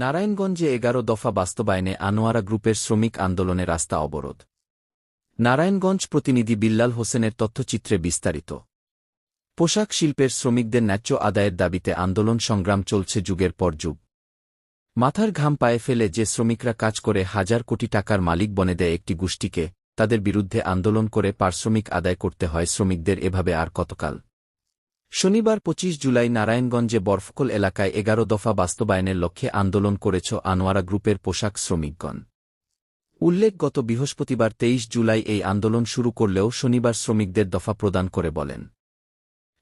নারায়ণগঞ্জে ১১ দফা বাস্তবায়নে আনোয়ারা গ্রুপের শ্রমিক আন্দোলনে রাস্তা অবরোধ। নারায়ণগঞ্জ প্রতিনিধি বিল্লাল হোসেনের তথ্যচিত্রে বিস্তারিত। পোশাক শিল্পের শ্রমিকদের ন্যায্য আদায়ের দাবিতে আন্দোলন সংগ্রাম চলছে যুগের পর যুগ। মাথার ঘাম পায়ে ফেলে যে শ্রমিকরা কাজ করে হাজার কোটি টাকার মালিক বনে দেয় একটি গোষ্ঠীকে, তাদের বিরুদ্ধে আন্দোলন করে পারিশ্রমিক আদায় করতে হয় শ্রমিকদের এভাবে আর কতকাল। শনিবার ২৫ জুলাই নারায়ণগঞ্জে বরফকল এলাকায় ১১ দফা বাস্তবায়নের লক্ষ্যে আন্দোলন করেছ আনোয়ারা গ্রুপের পোশাক শ্রমিকগণ। উল্লেখ গত বৃহস্পতিবার ২৩ জুলাই এই আন্দোলন শুরু করলেও শনিবার শ্রমিকদের দফা প্রদান করে বলেন,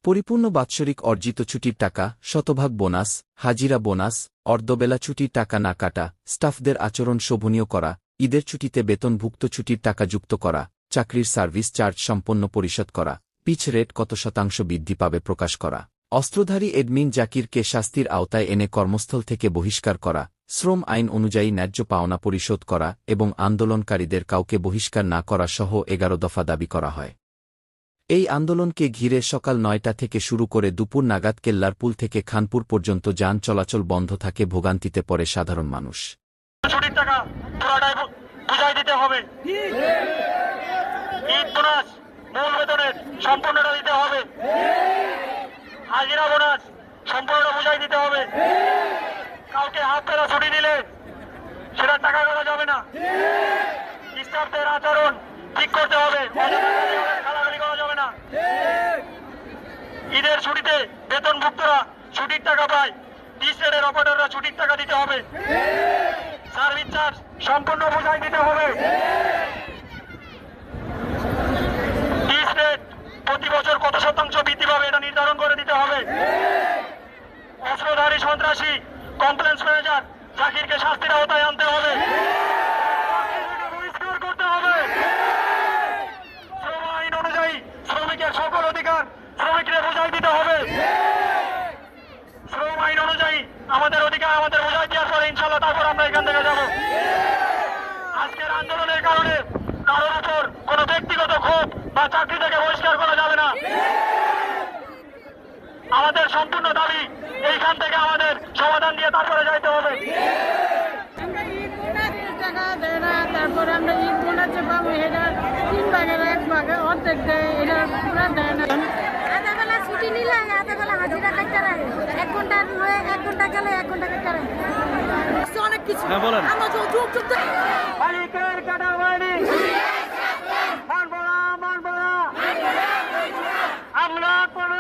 পরিপূর্ণ বাৎসরিক অর্জিত ছুটির টাকা, শতভাগ বোনাস, হাজিরা বোনাস, অর্ধবেলা ছুটির টাকা না কাটা, স্টাফদের আচরণ শোভনীয় করা, ঈদের ছুটিতে বেতনভুক্ত ছুটির টাকা যুক্ত করা, চাকরির সার্ভিস চার্জ সম্পন্ন পরিশোধ করা, পিচ রেট কত শতাংশ বৃদ্ধি পাবে প্রকাশ করা, অস্ত্রধারী এডমিন জাকিরকে শাস্তির আওতায় এনে কর্মস্থল থেকে বহিষ্কার করা, শ্রম আইন অনুযায়ী ন্যায্য পাওনা পরিশোধ করা এবং আন্দোলনকারীদের কাউকে বহিষ্কার না করা সহ ১১ দফা দাবি করা হয়। এই আন্দোলনকে ঘিরে সকাল ৯টা থেকে শুরু করে দুপুর নাগাদ কেল্লারপুল থেকে খানপুর পর্যন্ত যান চলাচল বন্ধ থাকে, ভোগান্তিতে পড়ে সাধারণ মানুষ। ছুটির টাকা পুরোটাই বুঝাই দিতে হবে, ঈদ বোনাস মূল বেতনের সম্পূর্ণটা দিতে হবে, হাজিরা বোনাস সম্পূর্ণটা বুঝাই দিতে হবে, কাউকে হাত বেলা ছুটি দিলে সেটা টাকা করা যাবে না, স্টাফদের আচরণ ঠিক করতে হবে, গালাগালি করা যাবে না, ঈদের ছুটিতে বেতনভুক্তরা ছুটির টাকা পায়, টিস্টের অপারেটররা ছুটির টাকা দিতে হবে, সার্ভিস চার্জ সম্পূর্ণ বুঝাই দিতে হবে, টিস্টের প্রতি বছর কত শতাংশ বৃদ্ধি পাবে এটা নির্ধারণ করে দিতে হবে, অস্ত্রধারী সন্ত্রাসী কমপ্লেন্স ম্যানেজার জাকিরকে শাস্তির আওতায় আনতে হবে, বহিষ্কার করতে হবে, শ্রম আইন অনুযায়ী শ্রমিকের সকল অধিকার শ্রমিকদের বুঝাই দিতে হবে, শ্রম আইন অনুযায়ী আমাদের অধিকার আমাদের বুঝাই দেওয়ার পরে ইনশাল্লাহ তারপর আমরা এখান থেকে যাব। আজকের আন্দোলনের কারণে কারোর উপর কোনো ব্যক্তিগত ক্ষোভ বা চাকরি থেকে বহিষ্কার করা যাবে না। আমাদের সম্পূর্ণ দাবি এইখান থেকে আমাদের সমাধান দিয়ে তারপরে যাইতে হবে। তারপর আমরা ঈদ বোনাস যে পাবো এটা ৩ ভাগের ১ ভাগে অর্ধেক দেয়, এটা পুরো দেয় না। আধা বেলা ছুটি নিলে আধা বেলা হাজিরা কাটতে রাখে, ১ ঘন্টা হয়ে ১ ঘন্টা গেলে ১ ঘন্টা কাটতে রাখে, অনেক কিছু আমরা যোগ মালিকের কাটা হয়নি, মানব না আমরা কোনো